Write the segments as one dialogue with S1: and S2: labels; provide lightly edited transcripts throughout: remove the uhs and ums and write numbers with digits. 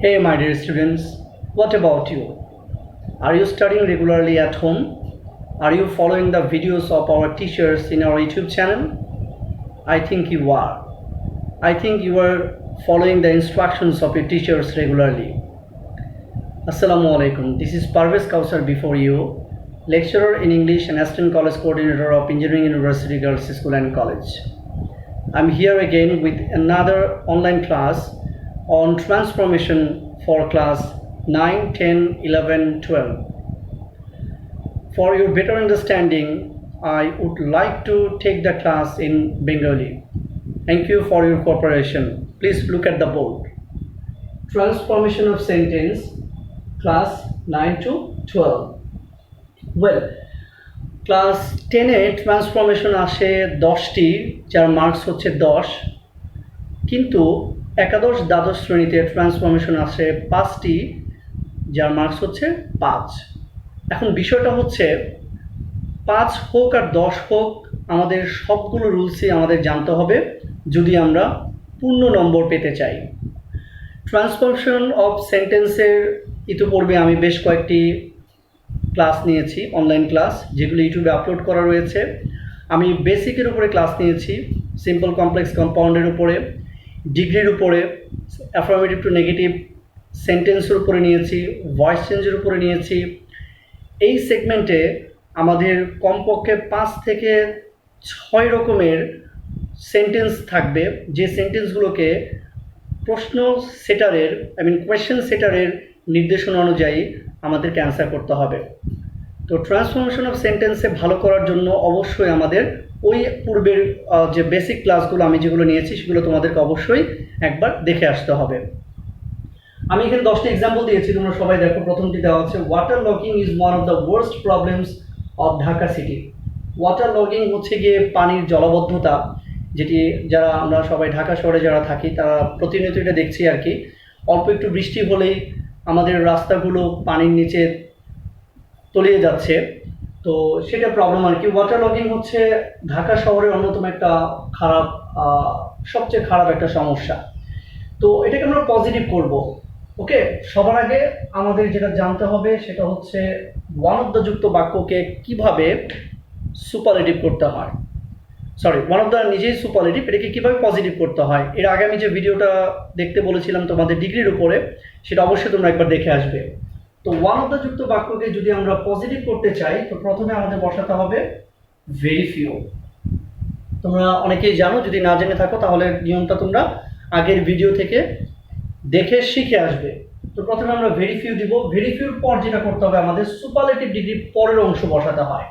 S1: Hey, my dear students, what about you? Are you studying regularly at home? Are you following the videos of our teachers in our YouTube channel? I think you are. I think you are following the instructions of your teachers regularly. Assalamu alaikum. This is Parvez Kausar before you, lecturer in English and assistant college coordinator of Engineering University Girls School and College. I'm here again with another online class on transformation for class 9, 10, 11, 12. For your better understanding, I would like to take the class in Bengali. Thank you for your cooperation. Please look at the board. Transformation of sentence, class 9 to 12. Well, class 10-এ transformation আসে 10টি, যার marks হচ্ছে 10, কিন্তু একাদশ দ্বাদশ শ্রেণীতে transformation আসে 5টি, যার মার্কস হচ্ছে 5। এখন বিষয়টা হচ্ছে 5 হোক আর 10 হোক, আমাদের সবগুলো রুলসই আমাদের জানতে হবে যদি আমরা পূর্ণ নম্বর পেতে চাই। ট্রান্সফরমেশন অফ সেন্টেন্সের ইতিপূর্বে আমি বেশ কয়েকটি ক্লাস নিয়েছি, অনলাইন ক্লাস, যেগুলো ইউটিউবে আপলোড করা রয়েছে। আমি বেসিকের উপরে ক্লাস নিয়েছি, সিম্পল কমপ্লেক্স কম্পাউন্ডের উপরে, ডিগ্রির উপরে, অ্যাফার্মেটিভ টু নেগেটিভ সেন্টেন্সের উপরে নিয়েছি, ভয়েস চেঞ্জের উপরে নিয়েছি। এই সেগমেন্টে আমাদের কমপক্ষে 5 থেকে 6 রকমের সেন্টেন্স থাকবে, যে সেন্টেন্সগুলোকে প্রশ্ন সেটারের কোয়েশ্চেন সেটারের নির্দেশনা অনুযায়ী আমাদেরকে অ্যান্সার করতে হবে। তো ট্রান্সফরমেশন অফ সেন্টেন্সে ভালো করার জন্য অবশ্যই আমাদের ওই পূর্বের যে বেসিক ক্লাসগুলো আমি যেগুলো নিয়েছি সেগুলো তোমাদেরকে অবশ্যই একবার দেখে আসতে হবে। আমি এখানে 10টি এক্সাম্পল দিয়েছি, তোমরা সবাই দেখো। প্রথমটি দেওয়া আছে, water logging is one of the worst problems of Dhaka city. Water logging হচ্ছে গিয়ে পানির জলাবদ্ধতা, যেটি যারা আমরা সবাই ঢাকা শহরে যারা থাকি তারা প্রতিনিয়ত এটা দেখছি আর কি। অল্প একটু বৃষ্টি হলেই আমাদের রাস্তাগুলো পানির নিচে তলিয়ে যাচ্ছে, তো সেটা প্রবলেম আর কি। ওয়াটার লগিং হচ্ছে ঢাকা শহরের অন্যতম একটা সবচেয়ে খারাপ একটা সমস্যা। তো এটাকে আমরা পজিটিভ করব। ওকে, সবার আগে আমাদের যেটা জানতে হবে সেটা হচ্ছে ওয়ান অফ দ্য যুক্ত বাক্যকে কিভাবে সুপারলেটিভ করতে হয়। ওয়ান অফ দ্য নিজেই সুপারলেটিভ, এটাকে কীভাবে পজিটিভ করতে হয়। এর আগে আমি যে ভিডিওটা দেখতে বলেছিলাম তোমাদের ডিগ্রির উপরে, সেটা অবশ্যই তোমরা একবার দেখে আসবে। তো ওয়ান অফ দ্য যুক্ত বাক্যকে যদি আমরা পজিটিভ করতে চাই, তো প্রথমে আমাদের বসাতে হবে ভেরি ফিউ। তোমরা অনেকেই জানো, যদি না জেনে থাকো তাহলে নিয়মটা তোমরা আগের ভিডিও থেকে দেখে শিখে আসবে। তো প্রথমে আমরা ভেরি ফিউ দিব। ভেরি ফিউর পর যেটা করতে হবে, আমাদের সুপারলেটিভ ডিগ্রি পরের অংশ বসাতে হয়।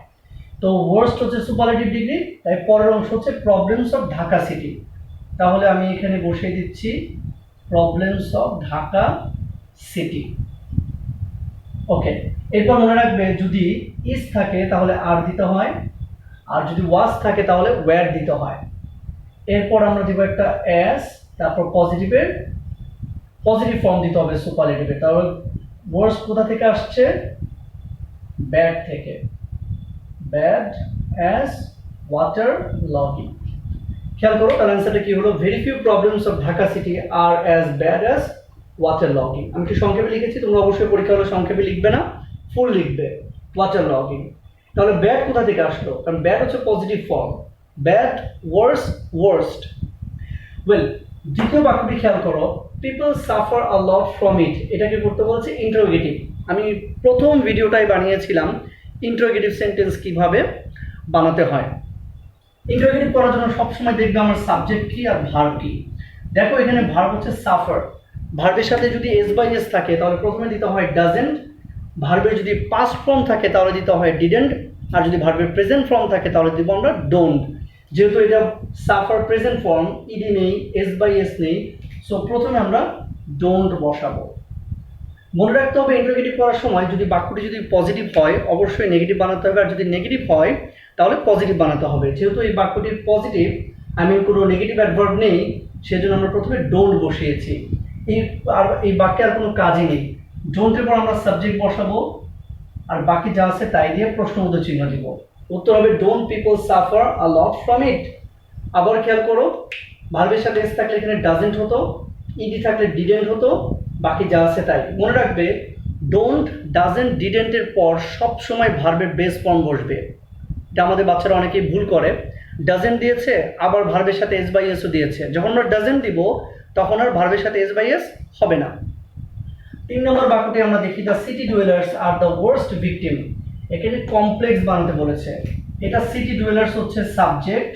S1: তো ওয়ার্স্ট হচ্ছে সুপারলেটিভ ডিগ্রি, তাই পরের অংশ হচ্ছে প্রবলেমস অফ ঢাকা সিটি। তাহলে আমি এখানে বসিয়ে দিচ্ছি প্রবলেমস অফ ঢাকা সিটি। ওকে, এরপর মনে রাখবে যদি ইজ থাকে তাহলে আর দিতে হয়, আর যদি ওয়াজ থাকে তাহলে ওয়্যার দিতে হয়। এরপর আমরা দিব একটা অ্যাজ, তারপর পজিটিভের পজিটিভ ফর্ম দিতে হবে সুপারলেটিভের। তাহলে ওয়ার্স্ট কোথা থেকে আসছে? ব্যাড থেকে। Bad as water logging. খেয়াল করো তার অ্যান্সারটা কি হলো? Very few problems of Dhaka city আর as bad as water logging. আমি কি সংক্ষেপে লিখেছি? তোমরা অবশ্যই পরীক্ষা হলে সংক্ষেপে লিখবে না, ফুল লিখবে ওয়াটার লগিং। তাহলে ব্যাড কোথা থেকে আসলো? কারণ ব্যাড হচ্ছে পজিটিভ ফর্ম। ব্যাড, ওয়ার্স, ওয়ার্স্ট। ওয়েল, দ্বিতীয় বাক্যটি খেয়াল করো, people suffer a lot from it. এটাকে করতে বলছে ইন্টারোগেটিভ। আমি প্রথম ভিডিওটাই বানিয়েছিলাম ইন্টারোগেটিভ সেন্টেন্স কিভাবে বানাতে হয়। ইন্টারোগেটিভ করার জন্য সবসময় দেখবে আমার সাবজেক্ট কি আর ভার্ব কি। দেখো এখানে ভার্ব হচ্ছে সাফার। ভার্বের সাথে যদি এস বাই এস থাকে তাহলে প্রথমে দিতে হয় ডাজেন্ট। ভার্বের যদি পাস্ট ফর্ম থাকে তাহলে দিতে হয় ডিডেন্ট। আর যদি ভার্বের প্রেজেন্ট ফর্ম থাকে তাহলে দিব আমরা ডোন্ট। যেহেতু এটা সাফার প্রেজেন্ট ফর্ম, ইডি নেই, এস বাই এস নেই, সো প্রথমে আমরা ডোন্ট বসাবো। মনে রাখতে হবে ইন্টারোগেটিভ করার সময় যদি বাক্যটি যদি পজিটিভ হয় অবশ্যই নেগেটিভ বানাতে হবে, আর যদি নেগেটিভ হয় তাহলে পজিটিভ বানাতে হবে। যেহেতু এই বাক্যটি পজিটিভ, কোনো নেগেটিভ অ্যাডভার্ব নেই, সেজন্য আমরা প্রথমে ডোন্ট বসিয়েছি। এই বাক্যে আর কোনো কাজই নেই। ডোন্টের পর আমরা সাবজেক্ট বসাবো, আর বাকি যা আছে তাই দিয়ে প্রশ্নবোধক চিহ্ন দিব। উত্তর হবে don't people suffer a lot from it. আবার খেয়াল করো, ভার্বের সাথে এস থাকলে এখানে ডাজেন্ট হতো, ইডি থাকলে ডিডেন্ট হতো, বাকি যা আছে তাই। মনে রাখবে ডোন্ট, ডাজেন্ট, ডিডেন্টের পর সব সময় ভার্বের বেস ফর্ম বসবে। এটা আমাদের বাচ্চারা অনেকেই ভুল করে। ডাজেন্ট দিয়েছে, আবার ভার্বের সাথে এস বাই এসও দিয়েছে। যখন আমরা ডাজেন্ট দিব তখন আর ভার্বের সাথে এস বাই এস হবে না। 3 নম্বর বাক্যটি আমরা দেখি, the city dwellers are the worst victim. এখানে কমপ্লেক্স বানাতে বলেছে। এটা সিটি ডুয়েলার্স হচ্ছে সাবজেক্ট,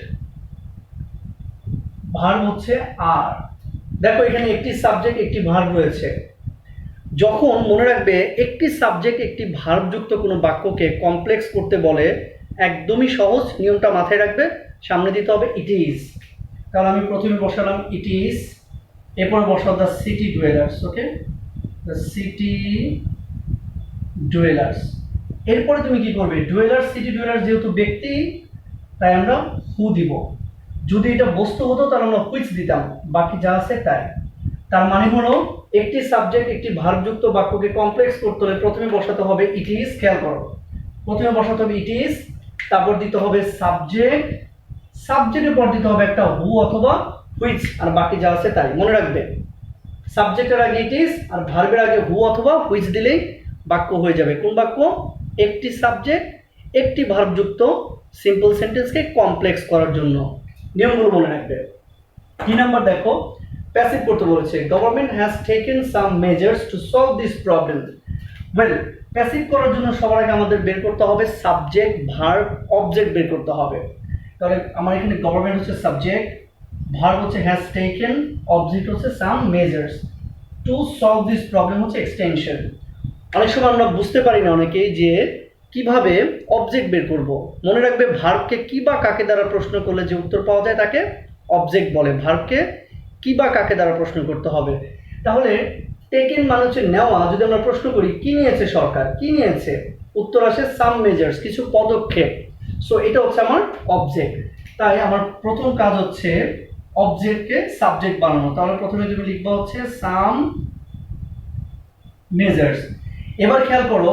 S1: ভার্ব হচ্ছে আর। দেখো এখানে একটি সাবজেক্ট একটি ভার্ব রয়েছে। যখন মনে রাখবে একটি সাবজেক্ট একটি ভার্ব যুক্ত কোনো বাক্যকে কমপ্লেক্স করতে বলে, একদমই সহজ, নিয়মটা মাথায় রাখবে, সামনে দিতে হবে ইট ইজ। তাহলে আমি প্রথমে বসালাম ইট ইজ, এরপর বসাবো the city dwellers. Okay, the city dwellers. এরপরে তুমি কি করবে, ডুয়েলার্স, সিটি ডুয়েলার্স যেহেতু ব্যক্তি তাই আমরা হু দিব। যদি এটা বস্তু হতো তাহলে আমরা হুইচ দিতাম, বাকি যা আছে তাই। তার মানে হলো একটি সাবজেক্ট একটি ভার্বযুক্ত বাক্যকে কমপ্লেক্স করতে হলে প্রথমে বসাতে হবে ইট ইজ। খেয়াল করো, প্রথমে বসাতে হবে ইট ইজ, তারপর দিতে হবে সাবজেক্ট, সাবজেক্টের পর দিতে হবে একটা হু অথবা হুইচ, আর বাকি যা আছে তাই। মনে রাখবে সাবজেক্টের আগে ইট ইজ আর ভার্বের আগে হু অথবা হুইচ দিলেই বাক্য হয়ে যাবে। কোন বাক্য? একটি সাবজেক্ট একটি ভার্বযুক্ত সিম্পল সেন্টেন্সকে কমপ্লেক্স করার জন্য। নিয়মগুলো মনে রাখবে। 3 নাম্বার দেখো, প্যাসিভ করতে বলেছে। Government has taken some measures to solve this problem. Well, passive করার জন্য সবার আগে আমাদের বের করতে হবে সাবজেক্ট, ভার্ব, অবজেক্ট বের করতে হবে। তাহলে আমার এখানে গভর্নমেন্ট হচ্ছে সাবজেক্ট, ভার্ব হচ্ছে হ্যাজ টেকেন, অবজেক্ট হচ্ছে some measures, to solve this problem হচ্ছে এক্সটেনশন। অনেক সময় আমরা বুঝতে পারি না অনেকেই যে কিভাবে অবজেক্ট বের করব। মনে রাখবে ভার্বকে কি বা কাকে দ্বারা প্রশ্ন করলে যে উত্তর পাওয়া যায় তাকে অবজেক্ট বলে। ভার্বকে কি বা কাকে দ্বারা প্রশ্ন করতে হবে। তাহলে টেকেন মানে হচ্ছে নেওয়া। যদি আমরা প্রশ্ন করি কি নিয়েছে সরকার, কি নিয়েছে, উত্তর আসে সাম মেজার্স, কিছু পদক্ষেপ। সো এটা হচ্ছে আমার অবজেক্ট। তাই আমার প্রথম কাজ হচ্ছে অবজেক্টকে সাবজেক্ট বানানো। তাহলে প্রথমে তুমি লিখবা হচ্ছে সাম মেজার্স। এবার খেয়াল করো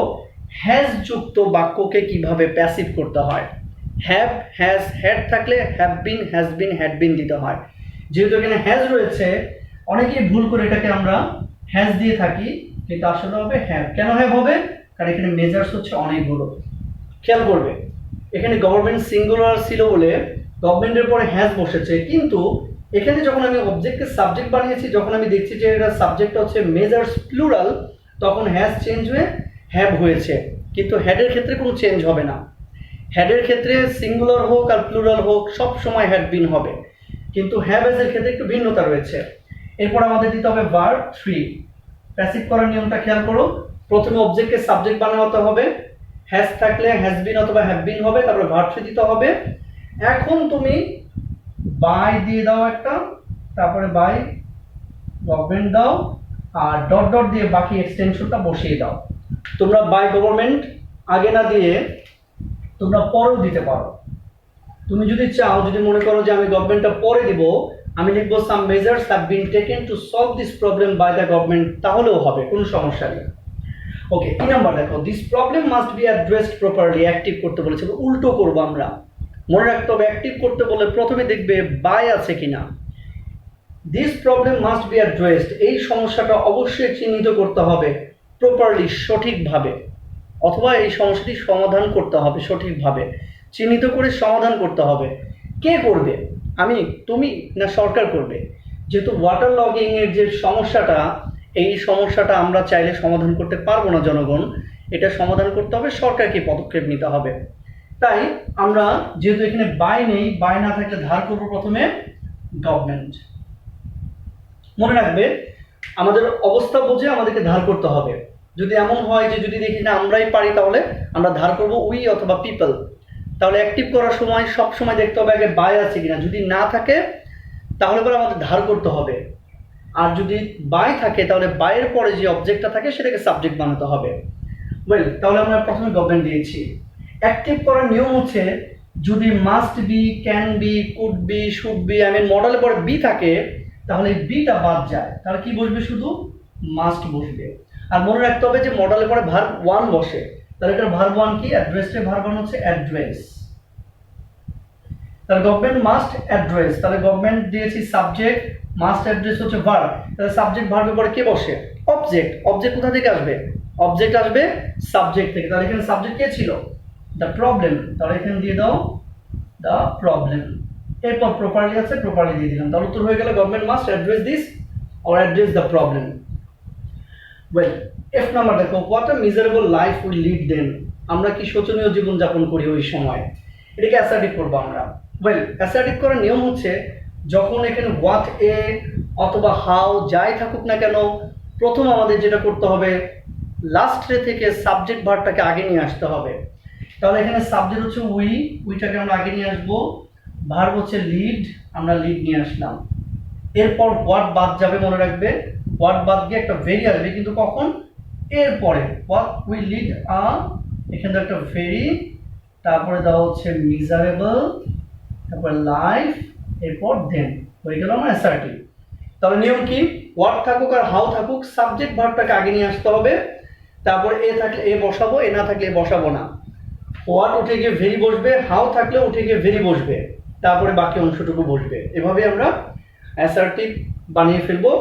S1: হ্যাজ যুক্ত বাক্যকে কিভাবে প্যাসিভ করতে হয়। হ্যাভ, হ্যাজ, হ্যাড থাকলে have been, has been, had been দিতে হয়। যেহেতু এখানে হ্যাজ রয়েছে অনেকেই ভুল করে এটাকে আমরা হ্যাজ দিয়ে থাকি, কিন্তু আসলে হবে হ্যাভ। কেন হ্যাভ হবে? কারণ এখানে মেজার্স হচ্ছে অনেকগুলো। খেয়াল করবে এখানে গভর্নমেন্ট সিঙ্গুলার ছিল বলে গভর্নমেন্টের পরে হ্যাজ বসেছে, কিন্তু এখানে যখন আমি অবজেক্টকে সাবজেক্ট বানিয়েছি, যখন আমি দেখছি যে এটা সাবজেক্টটা হচ্ছে মেজার্স প্লুরাল, তখন হ্যাজ চেঞ্জ হয়ে হ্যাভ হয়েছে। কিন্তু হ্যাডের ক্ষেত্রে কোনো চেঞ্জ হবে না। হ্যাডের ক্ষেত্রে সিঙ্গুলার হোক আর প্লুরাল হোক সব সময় হ্যাড বিন হবে, কিন্তু হ্যাভ এর ক্ষেত্রে একটু ভিন্নতা রয়েছে। এরপর আমাদের দিতে হবে ভার্ব 3। প্যাসিভ করার নিয়মটা খেয়াল করো, প্রথমে অবজেক্টকে সাবজেক্ট বানাতে হবে, হ্যাজ থাকলে হ্যাজ বিন অথবা হ্যাভ বিন হবে, তারপরে ভার্ব 3 দিতে হবে। এখন তুমি বাই দিয়ে দাও একটা, তারপরে বাই গভর্নমেন্ট দাও, আর ডট ডট দিয়ে বাকি এক্সটেনশনটা বসিয়ে দাও। তোমরা বাই গভর্নমেন্ট আগে না দিয়ে তোমরা পরেও দিতে পারো। তুমি যদি চাও, যদি মনে করো যে আমি গভর্নমেন্টটা পরে দিব, আমি লিখবো some measures have been taken to solve this problem by the government, তাহলেও হবে, কোনো সমস্যা নেই। ওকে, 3 নাম্বার দেখো, this problem must be addressed properly. Active করতে বলেছে, উল্টো করবো আমরা। মনে রাখতে হবে অ্যাক্টিভ করতে বলে প্রথমে দেখবে বাই আছে কিনা। This problem must be addressed, এই সমস্যাটা অবশ্যই চিহ্নিত করতে হবে প্রপারলি, সঠিকভাবে, অথবা এই সমস্যাটি সমাধান করতে হবে সঠিকভাবে, চিহ্নিত করে সমাধান করতে হবে। কে করবে? আমি, তুমি, না সরকার করবে? যেহেতু ওয়াটার লগিং এর যে সমস্যাটা, এই সমস্যাটা আমরা চাইলে সমাধান করতে পারবো না জনগণ, এটা সমাধান করতে হবে সরকারকে পদক্ষেপ নিতে হবে। তাই আমরা যেহেতু এখানে বাই নেই, বাই না থাকলে ধার করবো প্রথমে গভর্নমেন্ট। মনে রাখবে আমাদের অবস্থা বুঝে আমাদেরকে ধার করতে হবে। যদি এমন হয় যে যদি দেখি না আমরাই পারি, তাহলে আমরা ধার করব উই অথবা পিপল। তাহলে অ্যাক্টিভ করার সময় সব সময় দেখতে হবে আগে বাই আছে কিনা। যদি না থাকে তাহলে পরে আমাদের ধার করতে হবে, আর যদি বাই থাকে তাহলে বাইয়ের পরে যে অবজেক্টটা থাকে সেটাকে সাবজেক্ট বানাতে হবে। ওয়েল, তাহলে আমরা প্রথমে গভর্নমেন্ট দিয়েছি। অ্যাক্টিভ করার নিয়ম হচ্ছে যদি must be, can be, could be, should be, I mean মডেলের পরে বি থাকে, তাহলে বিটা বাদ যায়, তাহলে কি বসবে? শুধু মাস্ট বসবে। আর মনে রাখতে হবে যে মডেলের পরে ভার্ব 1 বসে, তাহলে এটার ভার্ব 1 কি? অ্যাড্রেসের ভার্ব 1 হচ্ছে অ্যাড্রেস। তাহলে গভর্নমেন্ট মাস্ট অ্যাড্রেস, তাহলে গভর্নমেন্ট দিয়েছি সাবজেক্ট, মাস্ট অ্যাড্রেস হচ্ছে ভার্ব, তাহলে সাবজেক্ট ভার্বের পরে কে বসে? অবজেক্ট। অবজেক্ট কোথা থেকে আসবে? অবজেক্ট আসবে সাবজেক্ট থেকে। তাহলে এখানে সাবজেক্ট কে ছিল? The problem. তাহলে এখানে দিয়ে দাও দ্য প্রবলেম। এরপর প্রপারলি আছে, প্রপারলি দিয়ে দিলাম। তাহলে উত্তর হয়ে গেল government must address this or address the problem. Well, F number দেখো, what a miserable life we lead then. আমরা কি শোচনীয় জীবন যাপন করি ওই সময়। এটাকে অ্যাসার্টিভ করবো আমরা। ওয়েল, অ্যাসার্টিভ করার নিয়ম হচ্ছে যখন এখানে হোয়াট এ অথবা হাউ যাই থাকুক না কেন, প্রথম আমাদের যেটা করতে হবে লাস্টে থেকে সাবজেক্ট ভার্বটাকে আগে নিয়ে আসতে হবে। তাহলে এখানে সাবজেক্ট হচ্ছে উইটাকে আমরা আগে নিয়ে আসবো, ভার্ব হচ্ছে লিড, আমরা লিড নিয়ে আসলাম। এরপর হোয়াট বাদ যাবে, মনে রাখবে হোয়াট বাদ দিয়ে একটা ভেরি আসবে, কিন্তু কখন? এরপরে হোয়াট উই লিড এখানে একটা ভেরি, তারপরে দেওয়া হচ্ছে মিজারেবল, তারপর লাইফ, এরপর দেন, হয়ে গেল আমার অ্যাসার্টিভ। তাহলে নিয়ম কি? হোয়াট থাকুক আর হাউ থাকুক সাবজেক্ট ভার্বটাকে আগে নিয়ে আসতে হবে, তারপরে এ থাকলে এ বসাবো, এ না থাকলে এ বসাবো না। হোয়াট উঠে গিয়ে ভেরি বসবে, হাউ থাকলে উঠে গিয়ে ভেরি বসবে, তারপরে বাকি অংশটুকু বসবে। এভাবে আমরা অ্যাসার্টিভ বানিয়ে ফেলবো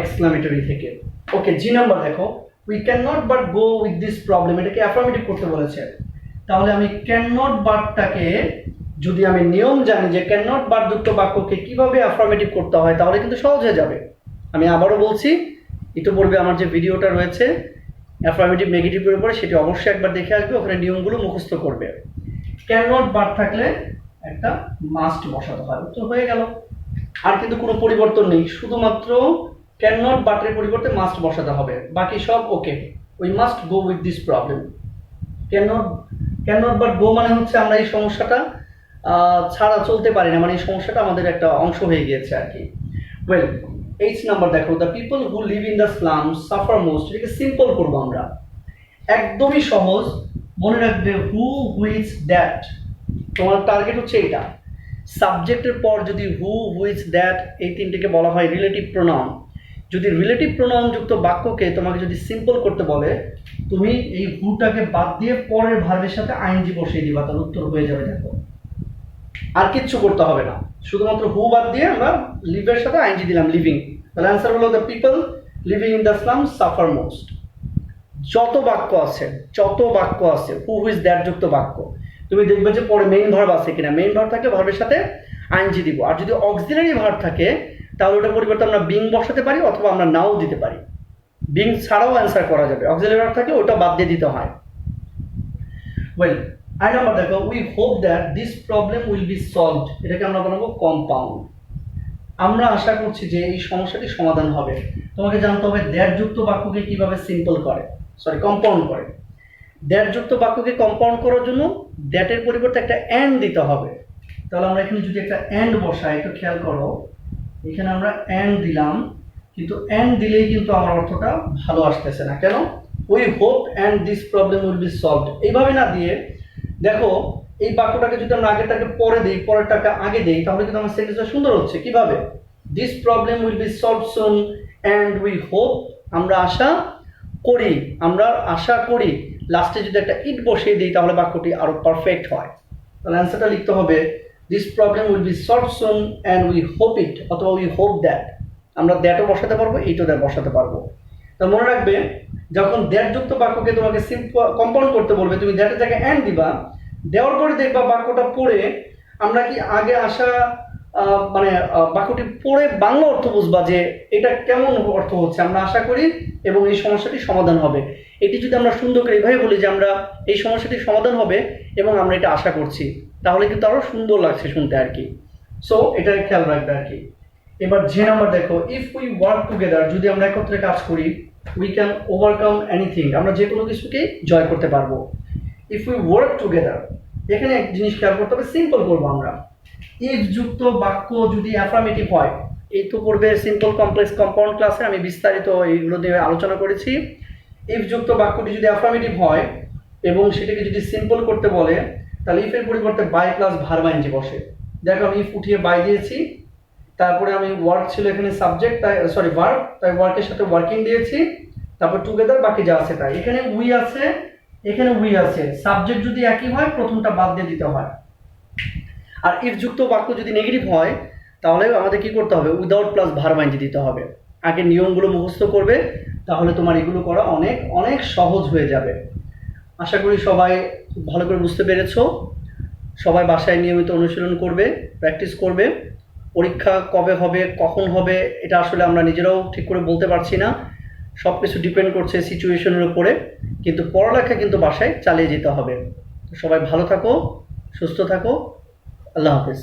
S1: এক্সক্লামেটরি থেকে। ওকে, জি নাম্বার দেখো, we can not but go with this problem. এটাকে অ্যাফার্মেটিভ করতে বলেছে। তাহলে আমি ক্যান নট বাটটাকে যদি আমি নিয়ম জানি যে ক্যান নট বাট যুক্ত বাক্যকে কিভাবে অ্যাফার্মেটিভ করতে হয়, তাহলে কিন্তু সহজ হয়ে যাবে। আমি আবারও বলছি, ইতিপূর্বে আমার যে ভিডিওটা রয়েছে অ্যাফার্মেটিভ নেগেটিভের উপরে, সেটি অবশ্যই একবার দেখে আসবে, ওখানে নিয়মগুলো মুখস্থ করবে। ক্যান নট বাট থাকলে একটা মাস্ট বসাতে হয়, তো হয়ে গেল। আর কিন্তু কোনো পরিবর্তন নেই, শুধুমাত্র ক্যান নট বাটের পরিবর্তে মাস্ট বসাতে হবে, বাকি সব okay. We must go with this problem. Can not but go মানে হচ্ছে আমরা এই সমস্যাটা ছাড়া চলতে পারি না, মানে এই সমস্যাটা আমাদের একটা অংশ হয়ে গিয়েছে আর কি। ওয়েল, এইচ নাম্বার দেখো, the people who live in the slums suffer most. এটাকে সিম্পল করবো আমরা, একদমই সহজ। মনে রাখবে হু, হুইচ, দ্যাট, তোমার টার্গেট হচ্ছে এটা। সাবজেক্টের পর যদি হু, হুইচ, দ্যাট এই তিনটেকে বলা হয় রিলেটিভ প্রোনাউন। যদি রিলেটিভ প্রোনাউন যুক্ত বাক্যকে তোমাকে যদি সিম্পল করতে বলে, তুমি এই হুটাকে বাদ দিয়ে পরের ভার্বের সাথে আইএনজি বসিয়ে দিবা, তার উত্তর হয়ে যাবে। দেখো, আর কিচ্ছু করতে হবে না, শুধুমাত্র হু বাদ দিয়ে আমরা লিভের সাথে আইএনজি দিলাম, লিভিং। তাহলে অ্যান্সার হলো the people living in the slums suffer most. যত বাক্য আছে হু, হুইচ, দ্যাট যুক্ত বাক্য, তুমি দেখবে যে পরে মেইন ভার্ব আছে কিনা। মেইন ভার্ব থাকলে ভার্বের সাথে আইএনজি দিব। আর যদি অক্সিলারি ভার্ব থাকে তাহলে ওটা পরিবর্তে আমরা বিং বসাতে পারি, অথবা আমরা নাও দিতে পারি। বিং ছাড়াও অ্যান্সার করা যাবে, অক্সিলারি ভার্ব থাকলে ওটা বাদ দিয়ে দিতে হয়। ওয়েল, আই নাম্বার দেখো, we hope that this problem will be solved. এটাকে আমরা বানাবো কম্পাউন্ড। আমরা আশা করছি যে এই সমস্যাটি সমাধান হবে। তোমাকে জানতে হবে দ্যাট যুক্ত বাক্যকে কিভাবে কম্পাউন্ড করে। দ্যাট যুক্ত বাক্যকে কম্পাউন্ড করার জন্য দ্যাটের পরিবর্তে একটা অ্যান্ড দিতে হবে। তাহলে আমরা এখানে যদি একটা অ্যান্ড বসাই, একটু খেয়াল করো, এখানে আমরা অ্যান্ড দিলাম, কিন্তু অ্যান্ড দিলেই কিন্তু আমার অর্থটা ভালো আসতেছে না। কেন? We hope and this problem will be solved এইভাবে না দিয়ে, দেখো এই বাক্যটাকে যদি আমরা আগেরটাকে পরে দিই, পরেরটাকে আগে দিই, তাহলে কিন্তু আমার সেন্টেন্সটা সুন্দর হচ্ছে। কিভাবে? This problem will be solved soon and we hope, আমরা আশা করি। লাস্টে যদি একটা ইট বসিয়ে দিই তাহলে বাক্যটি আরো পারফেক্ট হয়। তাহলে অ্যান্সারটা লিখতে হবে this problem will be solved soon and we hope it, অথবা উই হোপ দ্যাট। আমরা দ্যাটও বসাতে পারবো, এইটও দ্যাট বসাতে পারবো। তা মনে রাখবে, যখন দ্যাট যুক্ত বাক্যকে তোমাকে কম্পাউন্ড করতে বলবে, তুমি দ্যাটের জায়গায় অ্যান্ড দিবা, দেওয়ার পরে দেখবা বাক্যটা পড়ে আমরা কি আগে আসা মানে বাক্যটি পড়ে বাংলা অর্থ বুঝবা যে এটা কেমন অর্থ হচ্ছে, আমরা আশা করি এবং এই সমস্যাটি সমাধান হবে। এটি যদি আমরা সুন্দর করে এইভাবে বলি যে আমরা এই সমস্যাটির সমাধান হবে এবং আমরা এটা আশা করছি, তাহলে কিন্তু আরো সুন্দর লাগছে শুনতে আর কি। সো এটা খেয়াল রাখবে আর কি। এবার যে নাম্বার দেখো, ইফ উই ওয়ার্ক টুগেদার, যদি আমরা একত্রে কাজ করি, উই ক্যান ওভারকাম এনিথিং, আমরা যে কোনো কিছুকেই জয় করতে পারবো। ইফ উই ওয়ার্ক টুগেদার, এখানে এক জিনিস খেয়াল করতে হবে, সিম্পল করবো আমরা। ইফ যুক্ত বাক্য যদি অ্যাফার্মেটিভ হয়, এই তো পূর্বে সিম্পল কমপ্লেক্স কম্পাউন্ড ক্লাসে আমি বিস্তারিত এইগুলো নিয়ে আলোচনা করেছি। ইফ যুক্ত বাক্যটি যদি অ্যাফার্মেটিভ হয় এবং সেটাকে যদি সিম্পল করতে বলে, তাহলে ইফের পরিবর্তে বাই প্লাস ভার্ব আইএনজি বসে। দেখো আমি ইফ উঠিয়ে বাই দিয়েছি, তারপরে আমি ওয়ার্ক ছিল এখানে সাবজেক্ট, তাই ভার্ব, তাই ওয়ার্কের সাথে ওয়ার্কিং দিয়েছি, তারপর টুগেদার, বাকি যা আছে তাই। এখানে উই আছে, এখানে উই আছে, সাবজেক্ট যদি একই হয় প্রথমটা বাদ দিয়ে দিতে হয়। আর ইফ যুক্ত বাক্য যদি নেগেটিভ হয়, তাহলে আমাদের কি করতে হবে, উইদাউট প্লাস ভার্ব আইএনজি দিতে হবে। আগে নিয়মগুলো মুখস্থ করবে, তাহলে তোমার এগুলো করা অনেক অনেক সহজ হয়ে যাবে। আশা করি সবাই খুব ভালো করে বুঝতে পেরেছো। সবাই বাসায় নিয়মিত অনুশীলন করবে, প্র্যাকটিস করবে। পরীক্ষা কবে হবে, কখন হবে, এটা আসলে আমরা নিজেরাও ঠিক করে বলতে পারছি না। সব কিছু ডিপেন্ড করছে সিচুয়েশনের উপরে, কিন্তু পড়ালেখা কিন্তু বাসায় চালিয়ে যেতে হবে। তো সবাই ভালো থাকো, সুস্থ থাকো। আল্লাহ হাফেজ।